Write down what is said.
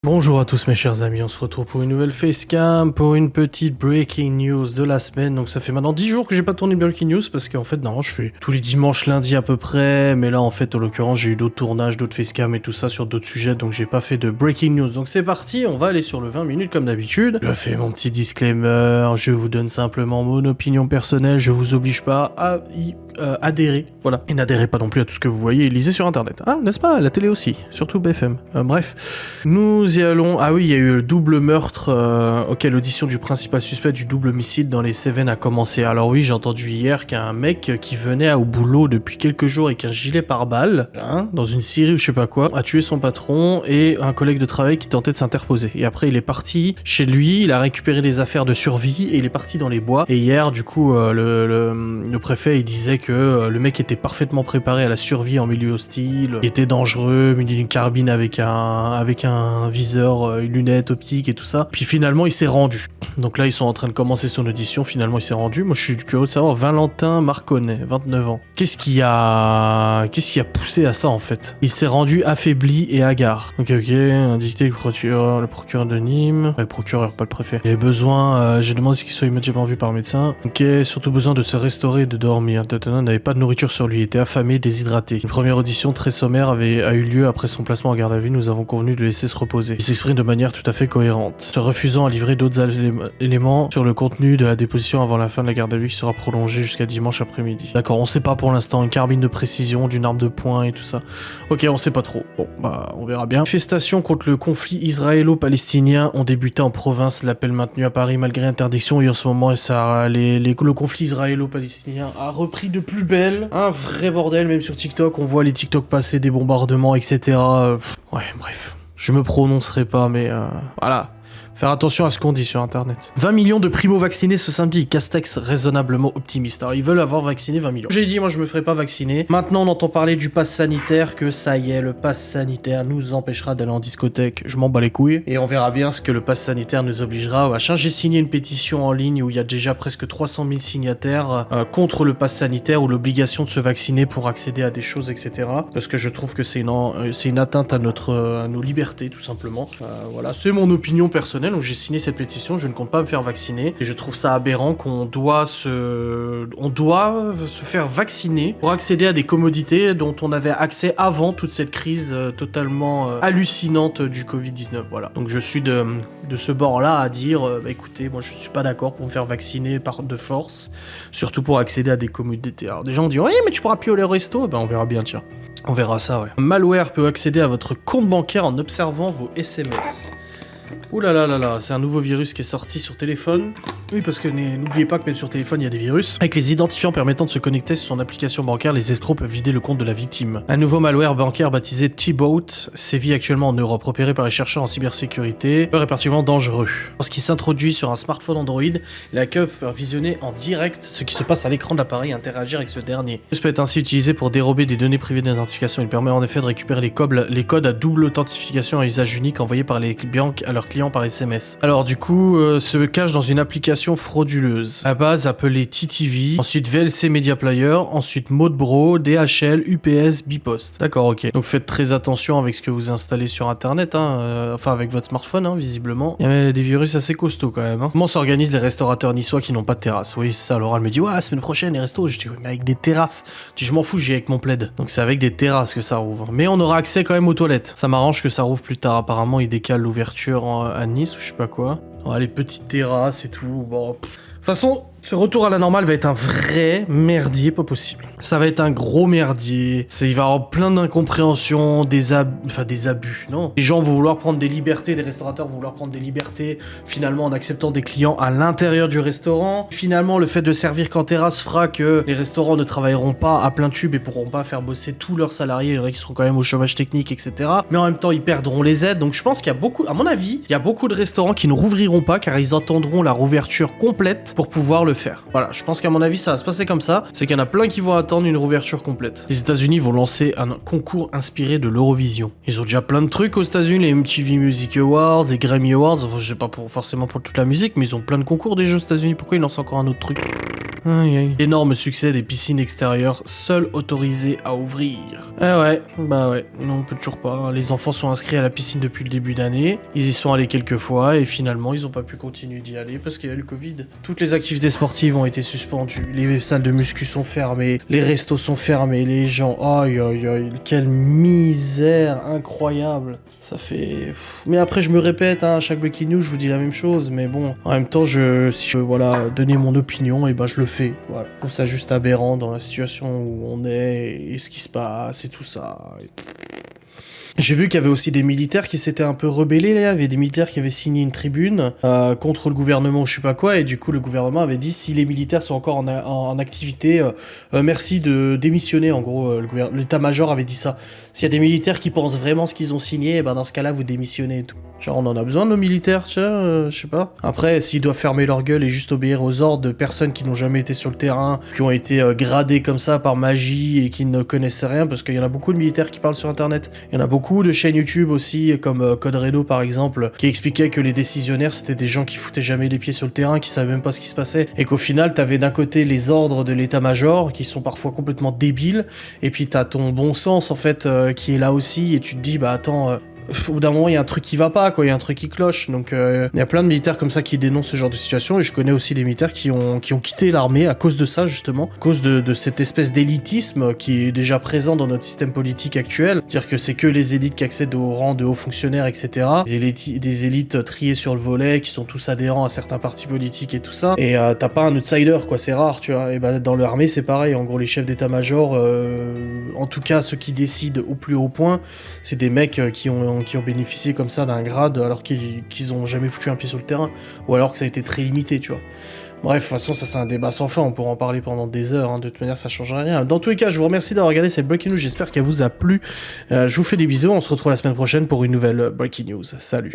Bonjour à tous mes chers amis, on se retrouve pour une nouvelle facecam, pour une petite breaking news de la semaine. Donc ça fait maintenant 10 jours que j'ai pas tourné de breaking news parce qu'en fait normalement je fais tous les dimanches, lundi à peu près. Mais là en fait en l'occurrence j'ai eu d'autres tournages, d'autres facecam et tout ça sur d'autres sujets, donc j'ai pas fait de breaking news. Donc c'est parti, on va aller sur le 20 minutes comme d'habitude. Je fais mon petit disclaimer, je vous donne simplement mon opinion personnelle, je vous oblige pas à y adhérer, voilà. Et n'adhérez pas non plus à tout ce que vous voyez et lisez sur internet. Ah, n'est-ce pas? La télé aussi, surtout BFM. Bref, nous y allons. Ah oui, il y a eu le double meurtre auquel l'audition du principal suspect du double homicide dans les Cévennes a commencé. Alors oui, j'ai entendu hier qu'un mec qui venait au boulot depuis quelques jours avec un gilet pare-balles, dans une scierie ou je sais pas quoi, a tué son patron et un collègue de travail qui tentait de s'interposer. Et après, il est parti chez lui, il a récupéré des affaires de survie et il est parti dans les bois. Et hier, du coup, le préfet, il disait que le mec était parfaitement préparé à la survie en milieu hostile, il était dangereux, muni d'une carabine avec un viseur, une lunette optique et tout ça. Puis finalement, il s'est rendu. Donc là, ils sont en train de commencer son audition. Finalement, il s'est rendu. Moi, je suis curieux de savoir. Valentin Marconnet, 29 ans. Qu'est-ce qui a poussé à ça en fait? Il s'est rendu affaibli et hagard. Ok, indiqué le procureur de Nîmes. Le procureur, pas le préfet. Il avait besoin. J'ai demandé ce qu'il soit immédiatement vu par le médecin. Ok, surtout besoin de se restaurer et de dormir. N'avait pas de nourriture sur lui, était affamé, déshydraté. Une première audition très sommaire a eu lieu après son placement en garde à vue. Nous avons convenu de le laisser se reposer. Il s'exprime de manière tout à fait cohérente, se refusant à livrer d'autres éléments sur le contenu de la déposition avant la fin de la garde à vue qui sera prolongée jusqu'à dimanche après-midi. D'accord, on sait pas pour l'instant, une carbine de précision, d'une arme de poing et tout ça. Ok, on sait pas trop. Bon, bah, on verra bien. Manifestations contre le conflit israélo-palestinien ont débuté en province, l'appel maintenu à Paris malgré interdiction, et en ce moment, le conflit israélo-palestinien a repris de plus belle. Un vrai bordel, même sur TikTok, on voit les TikTok passer, des bombardements, etc. Ouais, bref. Je me prononcerai pas, mais voilà. Faire attention à ce qu'on dit sur internet. 20 millions de primo-vaccinés ce samedi. Castex raisonnablement optimiste. Alors ils veulent avoir vacciné 20 millions. J'ai dit, moi je me ferai pas vacciner. Maintenant on entend parler du pass sanitaire, que ça y est, le pass sanitaire nous empêchera d'aller en discothèque. Je m'en bats les couilles. Et on verra bien ce que le pass sanitaire nous obligera. Machin. J'ai signé une pétition en ligne où il y a déjà presque 300 000 signataires contre le pass sanitaire ou l'obligation de se vacciner pour accéder à des choses, etc. Parce que je trouve que c'est une atteinte à nos libertés, tout simplement. Voilà, c'est mon opinion personnelle. Donc j'ai signé cette pétition, je ne compte pas me faire vacciner et je trouve ça aberrant qu'on doit se faire vacciner pour accéder à des commodités dont on avait accès avant toute cette crise totalement hallucinante du Covid-19. Voilà. Donc je suis de ce bord-là à dire écoutez, moi je suis pas d'accord pour me faire vacciner de force, surtout pour accéder à des commodités. Alors des gens disent oui, mais tu pourras plus aller au resto. Ben on verra bien, tiens. On verra ça, ouais. Malware peut accéder à votre compte bancaire en observant vos SMS. Ouh là là là là, c'est un nouveau virus qui est sorti sur téléphone. Oui, parce que n'oubliez pas que même sur téléphone, il y a des virus. Avec les identifiants permettant de se connecter sur son application bancaire, les escrocs peuvent vider le compte de la victime. Un nouveau malware bancaire baptisé T-Boat sévit actuellement en Europe, repéré par les chercheurs en cybersécurité. Il est particulièrement dangereux. Lorsqu'il s'introduit sur un smartphone Android, les hackers peuvent visionner en direct ce qui se passe à l'écran de l'appareil et interagir avec ce dernier. Ce peut être ainsi utilisé pour dérober des données privées d'identification. Il permet en effet de récupérer les codes à double authentification à usage unique envoyés par les banques à leurs clients par SMS. Alors du coup, se cache dans une application frauduleuse. À base appelée TTV, ensuite VLC Media Player, ensuite Modebro, DHL, UPS, Bipost. D'accord, ok. Donc faites très attention avec ce que vous installez sur internet, enfin avec votre smartphone, visiblement. Il y a des virus assez costauds quand même. Comment s'organisent les restaurateurs niçois qui n'ont pas de terrasse? Oui, c'est ça. Laura elle me dit, ouais, la semaine prochaine les restos. Je dis, oui, mais avec des terrasses. Je dis, je m'en fous, j'y vais avec mon plaid. Donc c'est avec des terrasses que ça rouvre. Mais on aura accès quand même aux toilettes. Ça m'arrange que ça rouvre plus tard. Apparemment, ils décalent l'ouverture à Nice ou je sais pas quoi. Oh, les petites terrasses et tout, bon. De toute façon, ce retour à la normale va être un vrai merdier pas possible. Ça va être un gros merdier. Il va y avoir plein d'incompréhensions, des abus, non. Les gens vont vouloir prendre des libertés, les restaurateurs vont vouloir prendre des libertés, finalement en acceptant des clients à l'intérieur du restaurant. Finalement, le fait de servir qu'en terrasse fera que les restaurants ne travailleront pas à plein tube et pourront pas faire bosser tous leurs salariés. Il y en a qui seront quand même au chômage technique, etc. Mais en même temps, ils perdront les aides. Donc je pense qu'il y a beaucoup, à mon avis, il y a beaucoup de restaurants qui ne rouvriront pas car ils attendront la rouverture complète pour pouvoir le faire. Voilà, je pense qu'à mon avis, ça va se passer comme ça. C'est qu'il y en a plein qui vont attendre une rouverture complète. Les États-Unis vont lancer un concours inspiré de l'Eurovision. Ils ont déjà plein de trucs aux États-Unis, les MTV Music Awards, les Grammy Awards. Enfin, je sais pas forcément pour toute la musique, mais ils ont plein de concours déjà aux États-Unis. Pourquoi ils lancent encore un autre truc? Aïe aïe. Énorme succès des piscines extérieures, seules autorisées à ouvrir. Ah ouais, bah ouais, non on peut toujours pas. Hein. Les enfants sont inscrits à la piscine depuis le début d'année, ils y sont allés quelques fois et finalement ils ont pas pu continuer d'y aller parce qu'il y a eu le Covid. Toutes les activités sportives ont été suspendues, les salles de muscu sont fermées, les restos sont fermés, les gens... Aïe aïe aïe, quelle misère incroyable. Ça fait... Mais après je me répète, hein, à chaque breaking news je vous dis la même chose, mais bon, en même temps si je veux voilà, donner mon opinion, et ben je le fais. Voilà. Je trouve ça juste aberrant dans la situation où on est, et ce qui se passe, et tout ça. J'ai vu qu'il y avait aussi des militaires qui s'étaient un peu rebellés, là. Il y avait des militaires qui avaient signé une tribune contre le gouvernement ou je sais pas quoi, et du coup le gouvernement avait dit si les militaires sont encore en activité, merci de démissionner, en gros, l'état-major avait dit ça. S'il y a des militaires qui pensent vraiment ce qu'ils ont signé, et ben dans ce cas-là vous démissionnez et tout. Genre on en a besoin de nos militaires, tu vois, je sais pas. Après, s'ils doivent fermer leur gueule et juste obéir aux ordres de personnes qui n'ont jamais été sur le terrain, qui ont été gradées comme ça par magie et qui ne connaissent rien, parce qu'il y en a beaucoup de militaires qui parlent sur internet, il y en a beaucoup de chaînes YouTube aussi, comme Code Reno par exemple, qui expliquaient que les décisionnaires c'était des gens qui foutaient jamais les pieds sur le terrain, qui savaient même pas ce qui se passait, et qu'au final t'avais d'un côté les ordres de l'état-major, qui sont parfois complètement débiles, et puis t'as ton bon sens en fait, qui est là aussi, et tu te dis bah attends... au bout d'un moment, il y a un truc qui va pas, quoi, il y a un truc qui cloche, donc il y a plein de militaires comme ça qui dénoncent ce genre de situation, et je connais aussi des militaires qui ont quitté l'armée à cause de ça, justement, à cause de cette espèce d'élitisme qui est déjà présent dans notre système politique actuel, dire que c'est que les élites qui accèdent au rang de hauts fonctionnaires, etc., des élites triées sur le volet, qui sont tous adhérents à certains partis politiques et tout ça, et t'as pas un outsider, quoi, c'est rare, tu vois, et bah dans l'armée c'est pareil, en gros les chefs d'état-major, en tout cas ceux qui décident au plus haut point, c'est des mecs qui ont bénéficié comme ça d'un grade alors qu'ils ont jamais foutu un pied sur le terrain, ou alors que ça a été très limité, tu vois. Bref, de toute façon, ça c'est un débat sans fin, on pourra en parler pendant des heures, hein, de toute manière ça changerait rien. Dans tous les cas, je vous remercie d'avoir regardé cette Breaking News, j'espère qu'elle vous a plu. Je vous fais des bisous, on se retrouve la semaine prochaine pour une nouvelle Breaking News. Salut.